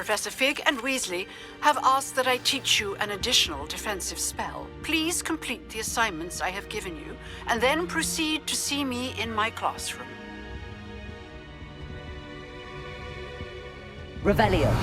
Professor Fig and Weasley have asked that I teach you an additional defensive spell. Please complete the assignments I have given you, and then proceed to see me in my classroom. Revelio.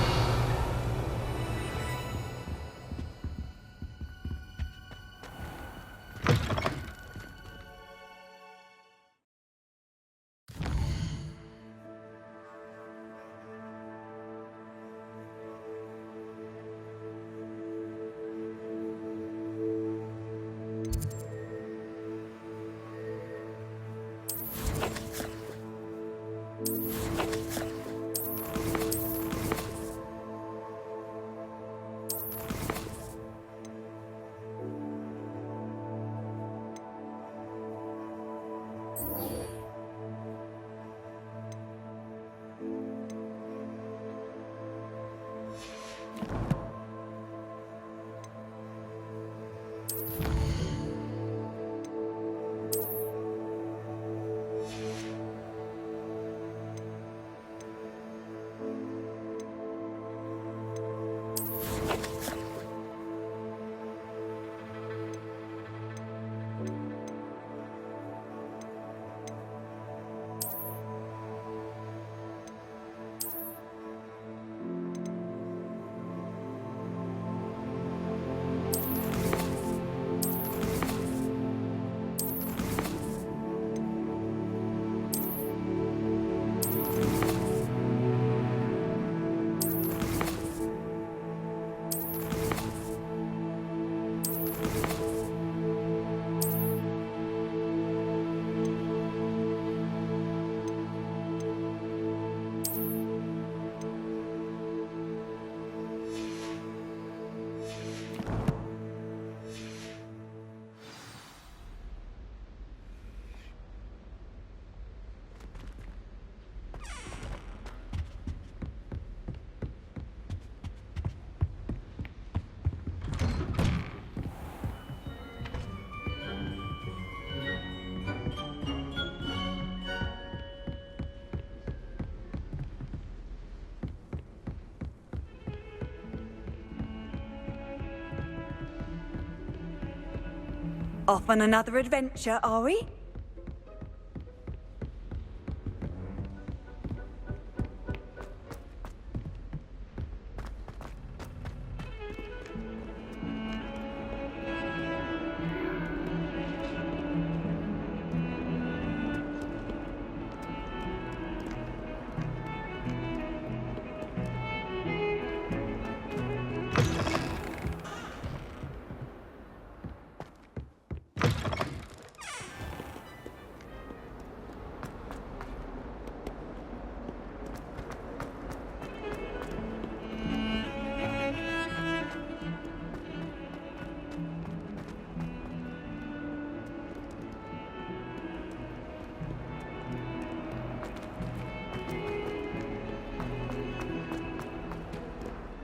Off on another adventure, are we?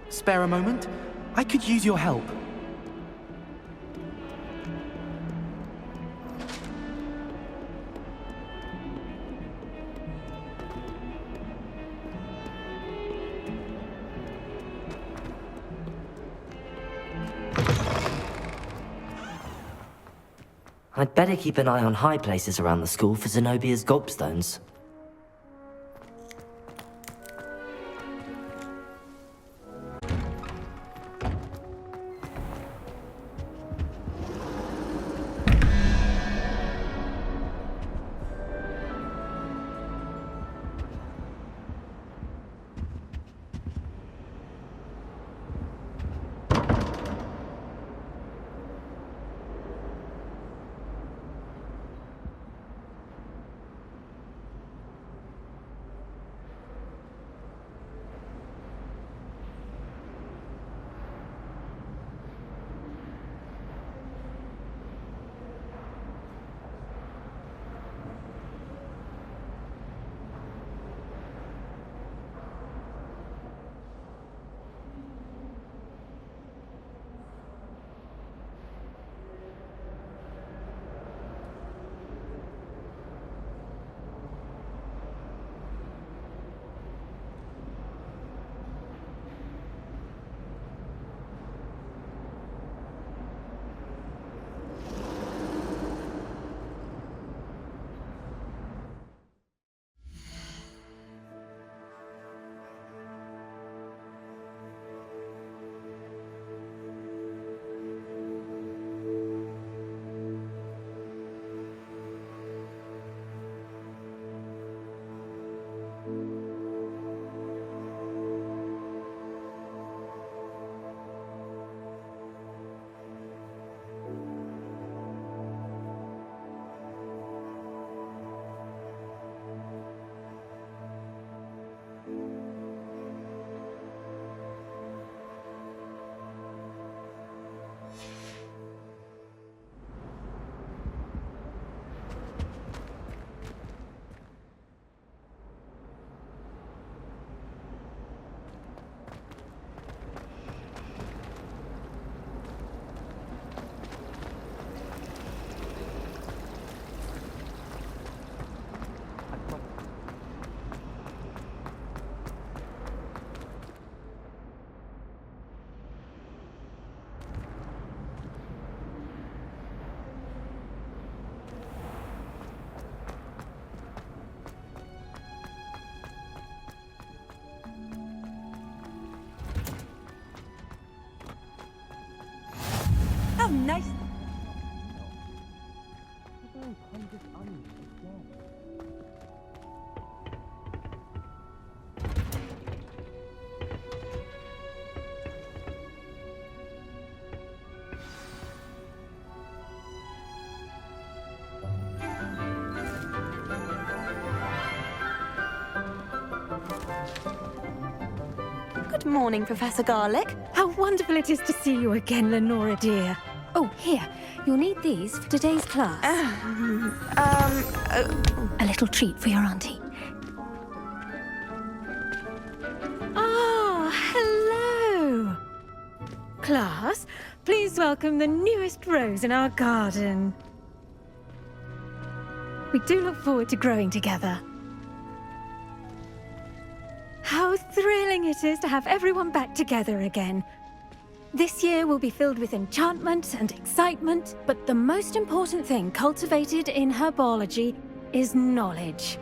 Spare a moment? I could use your help. I'd better keep an eye on high places around the school for Zenobia's gobstones. Oh, nice. Good morning, Professor Garlick. How wonderful it is to see you again, Lenora dear. Oh, here. You'll need these for today's class. A little treat for your auntie. Oh, hello. Class, please welcome the newest rose in our garden. We do look forward to growing together. How thrilling it is to have everyone back together again. This year will be filled with enchantment and excitement, but the most important thing cultivated in herbology is knowledge.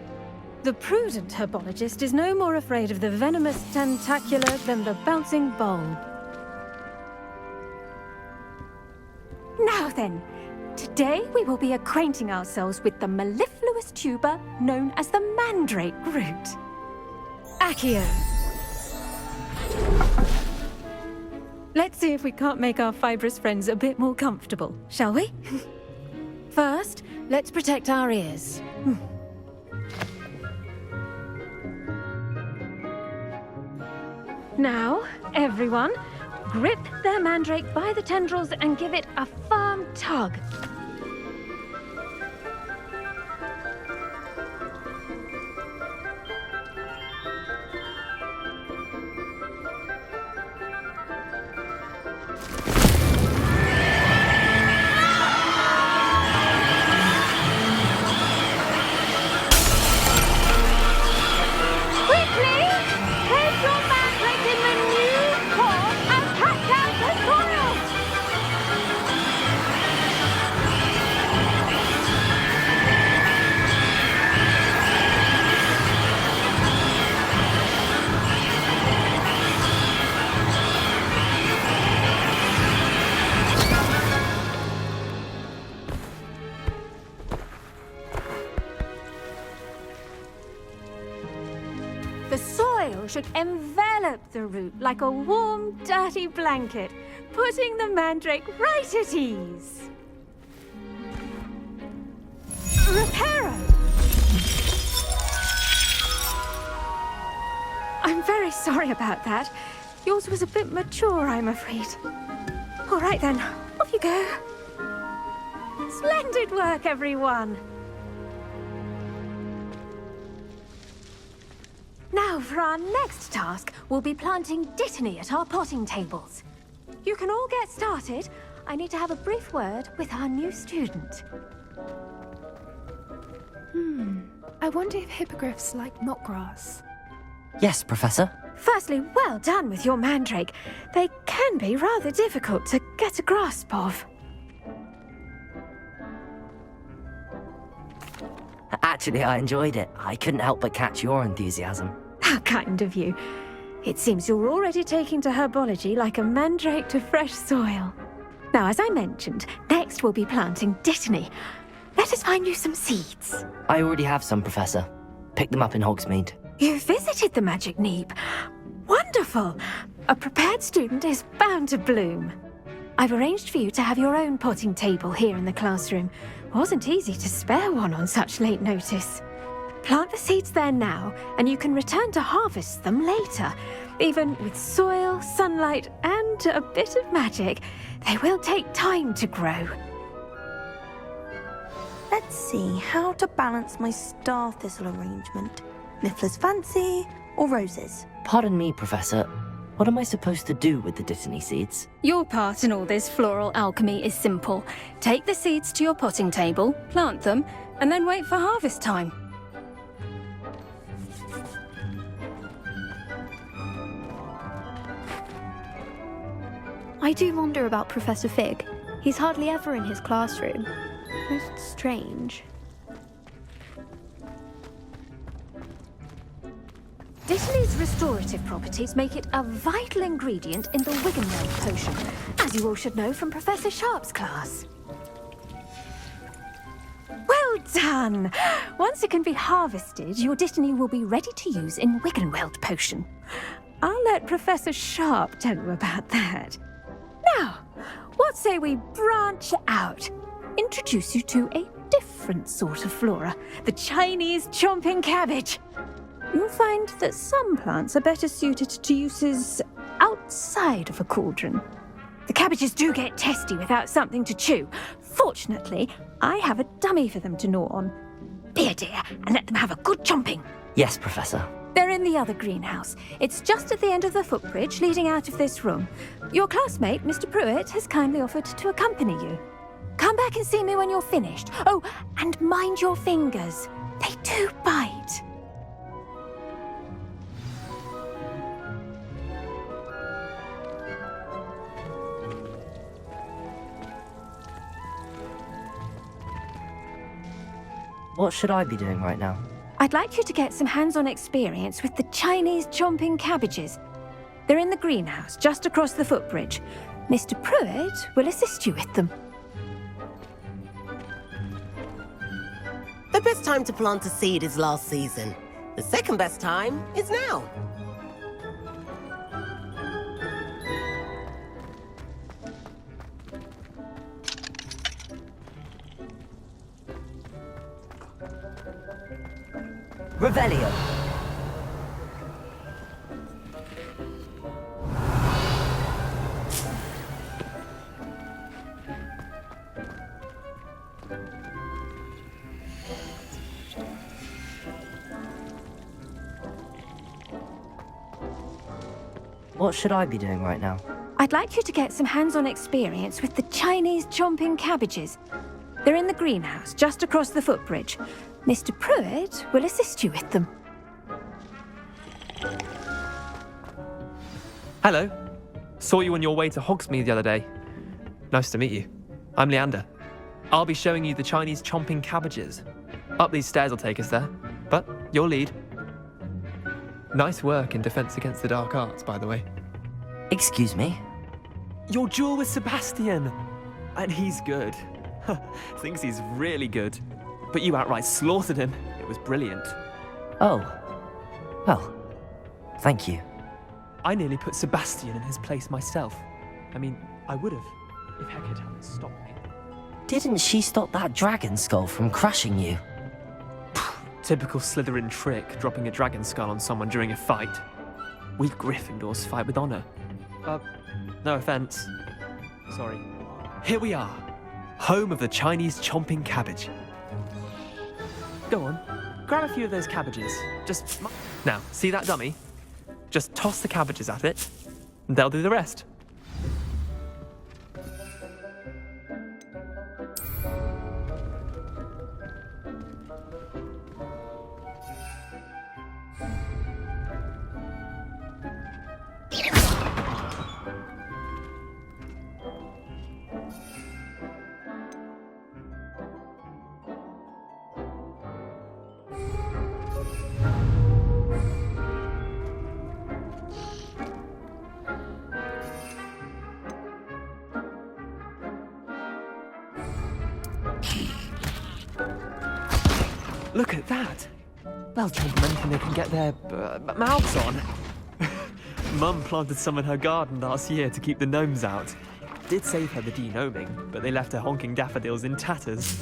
The prudent herbologist is no more afraid of the venomous tentacula than the bouncing bulb. Now then, today we will be acquainting ourselves with the mellifluous tuber known as the mandrake root. Accio. Let's see if we can't make our fibrous friends a bit more comfortable, shall we? First, let's protect our ears. Now, everyone, grip their mandrake by the tendrils and give it a firm tug. The soil should envelop the root like a warm, dirty blanket, putting the mandrake right at ease. Reparo! I'm very sorry about that. Yours was a bit mature, I'm afraid. All right then, off you go. Splendid work, everyone! Now, for our next task, we'll be planting dittany at our potting tables. You can all get started. I need to have a brief word with our new student. I wonder if hippogriffs like knotgrass. Yes, Professor. Firstly, well done with your mandrake. They can be rather difficult to get a grasp of. Actually, I enjoyed it. I couldn't help but catch your enthusiasm. How kind of you. It seems you're already taking to herbology like a mandrake to fresh soil. Now, as I mentioned, next we'll be planting dittany. Let us find you some seeds. I already have some, Professor. Picked them up in Hogsmeade. You visited the Magic Neep. Wonderful! A prepared student is bound to bloom. I've arranged for you to have your own potting table here in the classroom. Wasn't easy to spare one on such late notice. Plant the seeds there now, and you can return to harvest them later. Even with soil, sunlight, and a bit of magic, they will take time to grow. Let's see how to balance my star thistle arrangement. Niffler's fancy or roses? Pardon me, Professor. What am I supposed to do with the dittany seeds? Your part in all this floral alchemy is simple. Take the seeds to your potting table, plant them, and then wait for harvest time. I do wonder about Professor Fig. He's hardly ever in his classroom. Most strange. Dittany's restorative properties make it a vital ingredient in the Wiggenweld potion, as you all should know from Professor Sharp's class. Well done! Once it can be harvested, your Dittany will be ready to use in Wiggenweld potion. I'll let Professor Sharp tell you about that. Now, what say we branch out? Introduce you to a different sort of flora, the Chinese chomping cabbage. You'll find that some plants are better suited to uses outside of a cauldron. The cabbages do get testy without something to chew. Fortunately, I have a dummy for them to gnaw on. Be a dear and let them have a good chomping. Yes, Professor. They're in the other greenhouse. It's just at the end of the footbridge leading out of this room. Your classmate, Mr. Pruitt, has kindly offered to accompany you. Come back and see me when you're finished. Oh, and mind your fingers. They do bite. What should I be doing right now? I'd like you to get some hands-on experience with the Chinese chomping cabbages. They're in the greenhouse, just across the footbridge. Mr. Pruitt will assist you with them. The best time to plant a seed is last season. The second best time is now. Revelio! What should I be doing right now? I'd like you to get some hands-on experience with the Chinese chomping cabbages. They're in the greenhouse, just across the footbridge. Mr. Pruitt will assist you with them. Hello. Saw you on your way to Hogsmeade the other day. Nice to meet you. I'm Leander. I'll be showing you the Chinese chomping cabbages. Up these stairs will take us there, but your lead. Nice work in Defense Against the Dark Arts, by the way. Excuse me? Your duel with Sebastian! And he's good. Thinks he's really good. But you outright slaughtered him. It was brilliant. Oh. Well, thank you. I nearly put Sebastian in his place myself. I mean, I would have, if Hecate hadn't stopped me. Didn't she stop that dragon skull from crushing you? Typical Slytherin trick, dropping a dragon skull on someone during a fight. We Gryffindors fight with honor. No offense. Sorry. Here we are, home of the Chinese chomping cabbage. Go on, grab a few of those cabbages. Now, see that dummy? Just toss the cabbages at it, and they'll do the rest. Look at that! They'll chomp anything they can get their mouths on. Mum planted some in her garden last year to keep the gnomes out. Did save her the de-gnoming, but they left her honking daffodils in tatters.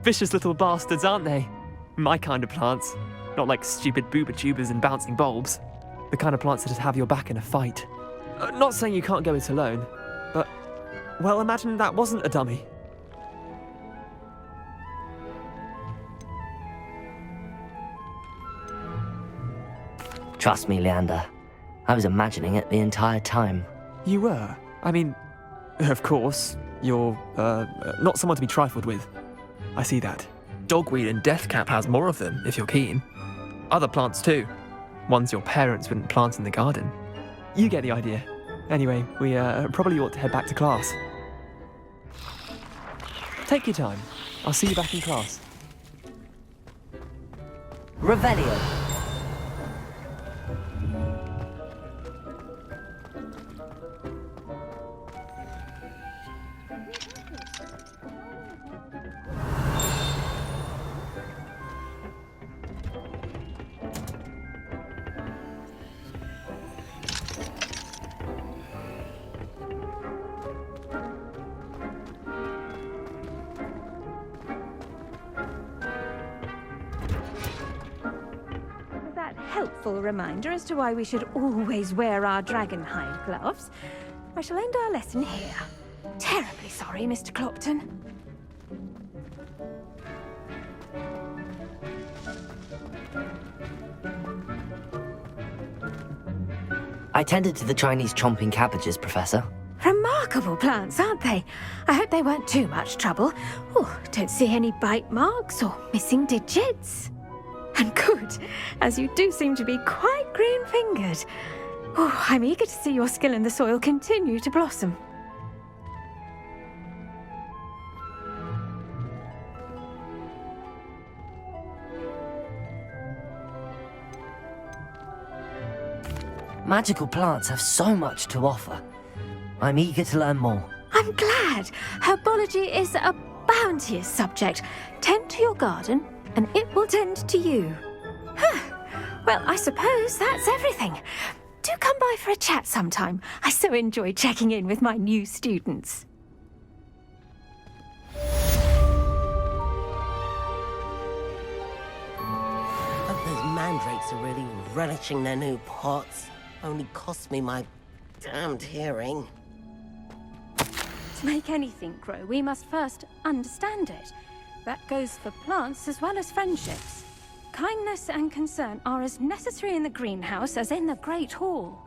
Vicious little bastards, aren't they? My kind of plants. Not like stupid booba tubers and bouncing bulbs. The kind of plants that just have your back in a fight. Not saying you can't go it alone, but, well, imagine that wasn't a dummy. Trust me, Leander. I was imagining it the entire time. You were? I mean, of course, you're, not someone to be trifled with. I see that. Dogweed and deathcap has more of them, if you're keen. Other plants too. Ones your parents wouldn't plant in the garden. You get the idea. Anyway, we probably ought to head back to class. Take your time. I'll see you back in class. Revelio. That helpful reminder as to why we should always wear our dragonhide gloves. I shall end our lesson here. Terribly sorry, Mr. Clopton. I tended to the Chinese chomping cabbages, Professor. Remarkable plants, aren't they? I hope they weren't too much trouble. Oh, don't see any bite marks or missing digits. And good, as you do seem to be quite green-fingered. Oh, I'm eager to see your skill in the soil continue to blossom. Magical plants have so much to offer. I'm eager to learn more. I'm glad. Herbology is a bounteous subject. Tend to your garden, and it will tend to you. Well, I suppose that's everything. Do come by for a chat sometime. I so enjoy checking in with my new students. Hope those mandrakes are really relishing their new pots. Only cost me my damned hearing. To make anything grow, we must first understand it. That goes for plants as well as friendships. Kindness and concern are as necessary in the greenhouse as in the Great Hall.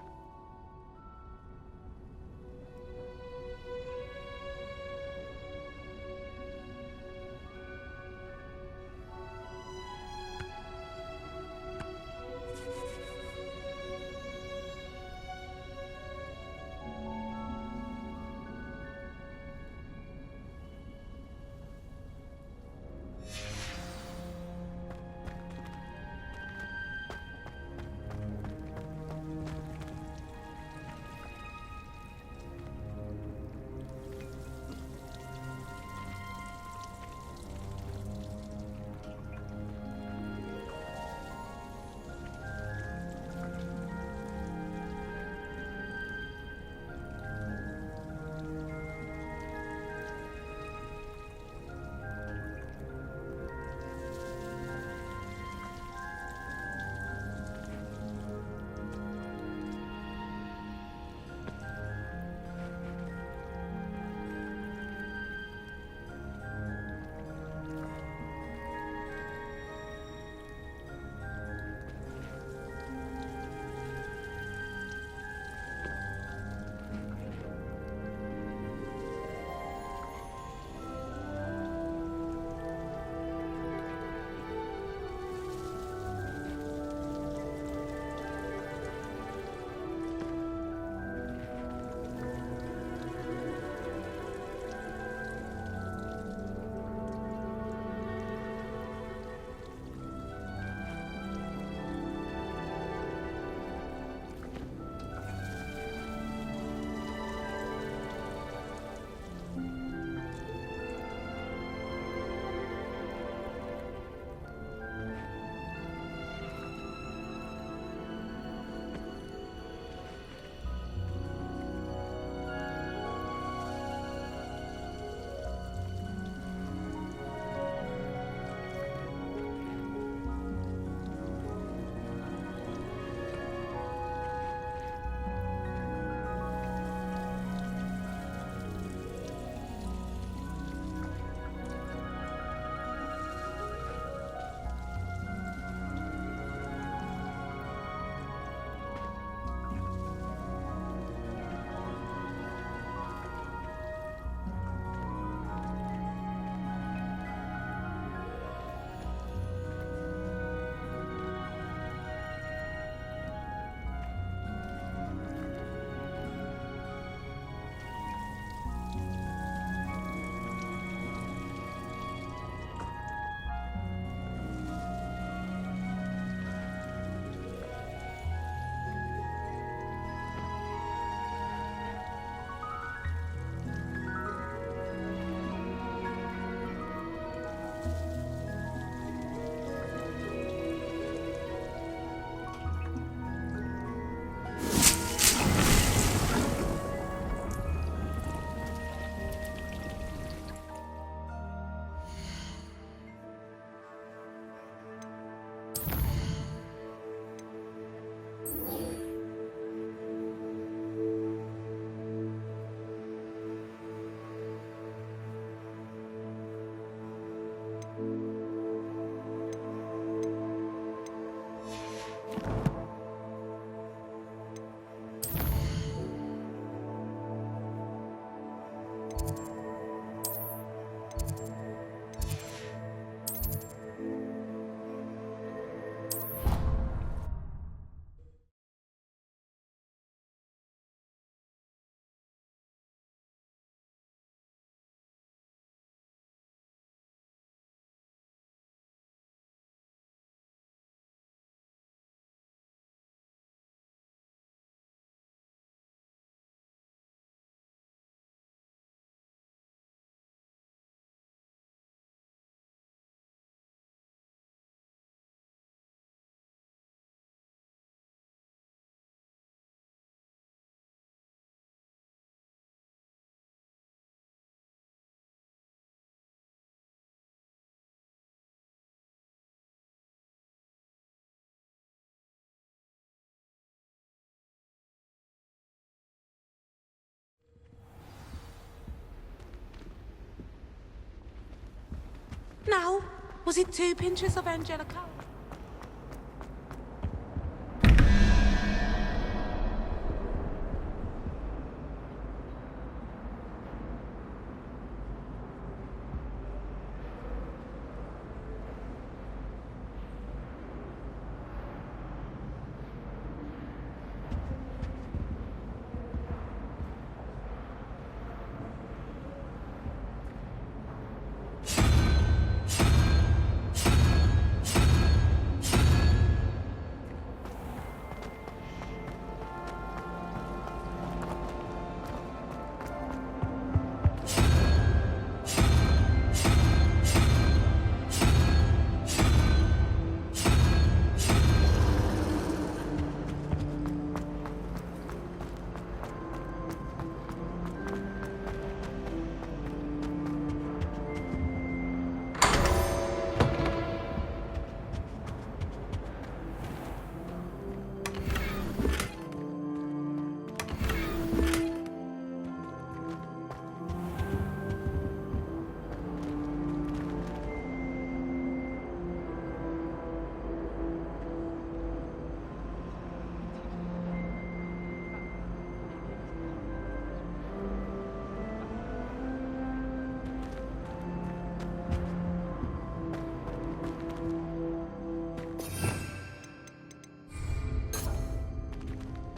Now, was it 2 pinches of Angelica?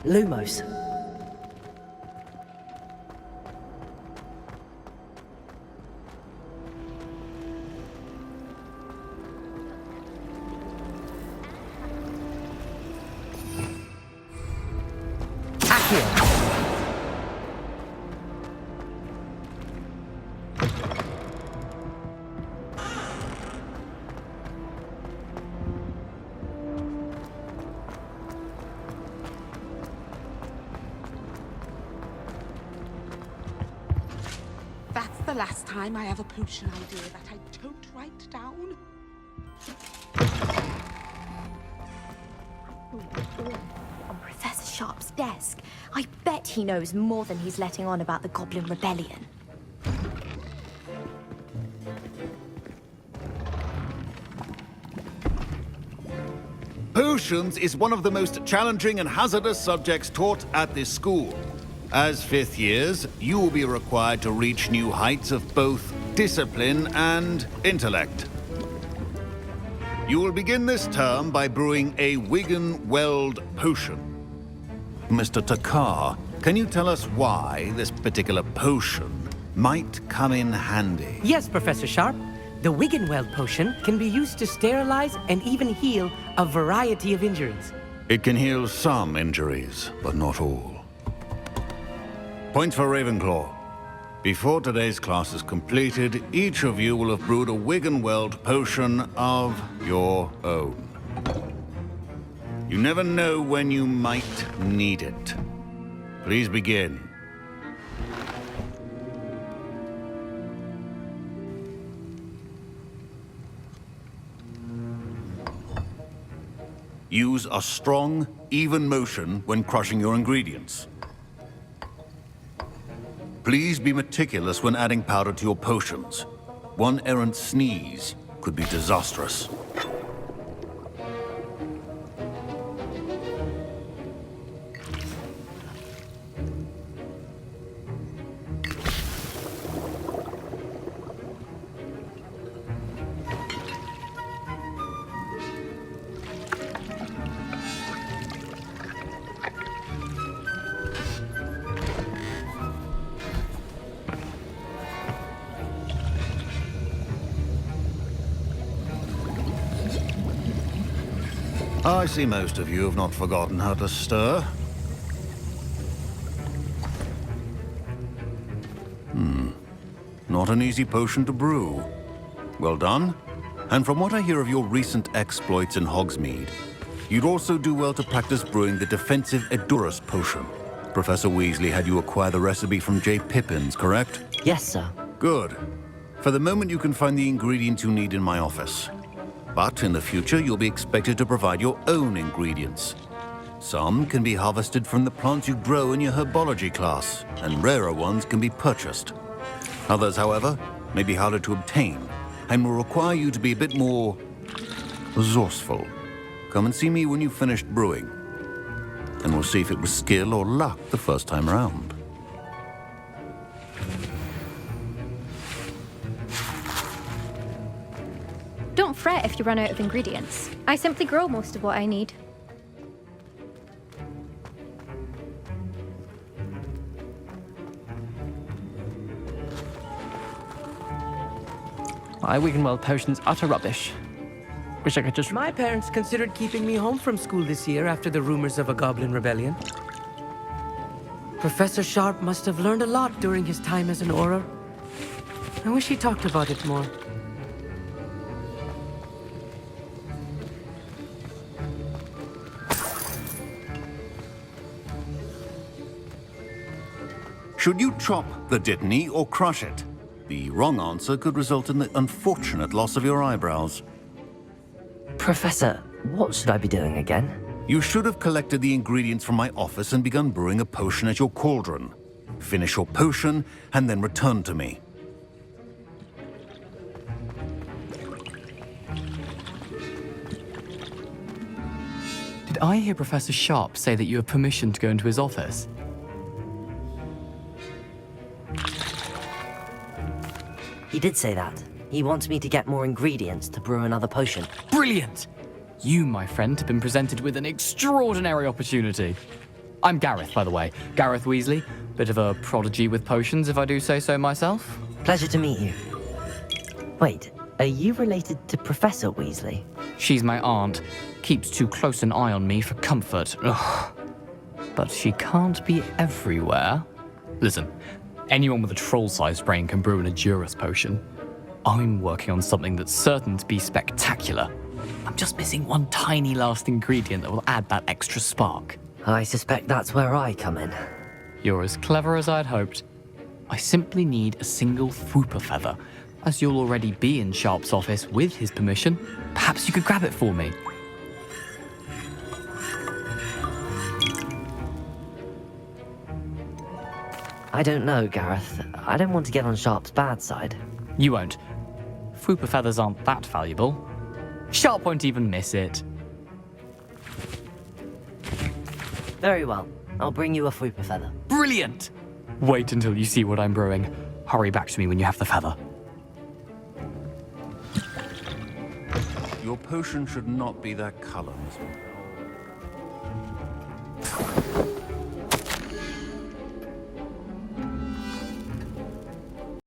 Lumos. Accio. That's the last time I have a potion idea that I don't write down. On Professor Sharp's desk. I bet he knows more than he's letting on about the Goblin Rebellion. Potions is one of the most challenging and hazardous subjects taught at this school. As fifth years, you will be required to reach new heights of both discipline and intellect. You will begin this term by brewing a Wigan-Weld potion. Mr. Takar, can you tell us why this particular potion might come in handy? Yes, Professor Sharp. The Wigan-Weld potion can be used to sterilize and even heal a variety of injuries. It can heal some injuries, but not all. Points for Ravenclaw. Before today's class is completed, each of you will have brewed a Wigan-Weld potion of your own. You never know when you might need it. Please begin. Use a strong, even motion when crushing your ingredients. Please be meticulous when adding powder to your potions. One errant sneeze could be disastrous. I see most of you have not forgotten how to stir. Not an easy potion to brew. Well done. And from what I hear of your recent exploits in Hogsmeade, you'd also do well to practice brewing the defensive Edurus potion. Professor Weasley had you acquire the recipe from J. Pippins, correct? Yes, sir. Good. For the moment, you can find the ingredients you need in my office. But in the future, you'll be expected to provide your own ingredients. Some can be harvested from the plants you grow in your herbology class, and rarer ones can be purchased. Others, however, may be harder to obtain, and will require you to be a bit more resourceful. Come and see me when you've finished brewing, and we'll see if it was skill or luck the first time around. Don't fret if you run out of ingredients. I simply grow most of what I need. My Wiggenweld potion's utter rubbish. Wish I could just... My parents considered keeping me home from school this year after the rumors of a goblin rebellion. Professor Sharp must have learned a lot during his time as an Auror. I wish he talked about it more. Should you chop the Dittany or crush it? The wrong answer could result in the unfortunate loss of your eyebrows. Professor, what should I be doing again? You should have collected the ingredients from my office and begun brewing a potion at your cauldron. Finish your potion and then return to me. Did I hear Professor Sharp say that you have permission to go into his office? He did say that. He wants me to get more ingredients to brew another potion. Brilliant! You, my friend, have been presented with an extraordinary opportunity. I'm Gareth, by the way. Gareth Weasley. Bit of a prodigy with potions, if I do say so myself. Pleasure to meet you. Wait, are you related to Professor Weasley? She's my aunt. Keeps too close an eye on me for comfort. Ugh. But she can't be everywhere. Listen, anyone with a troll-sized brain can brew an Edurus potion. I'm working on something that's certain to be spectacular. I'm just missing one tiny last ingredient that will add that extra spark. I suspect that's where I come in. You're as clever as I'd hoped. I simply need a single Fwooper feather. As you'll already be in Sharp's office with his permission, perhaps you could grab it for me. I don't know, Gareth. I don't want to get on Sharp's bad side. You won't. Fwooper feathers aren't that valuable. Sharp won't even miss it. Very well. I'll bring you a Fwooper feather. Brilliant! Wait until you see what I'm brewing. Hurry back to me when you have the feather. Your potion should not be that color, Miss Moore.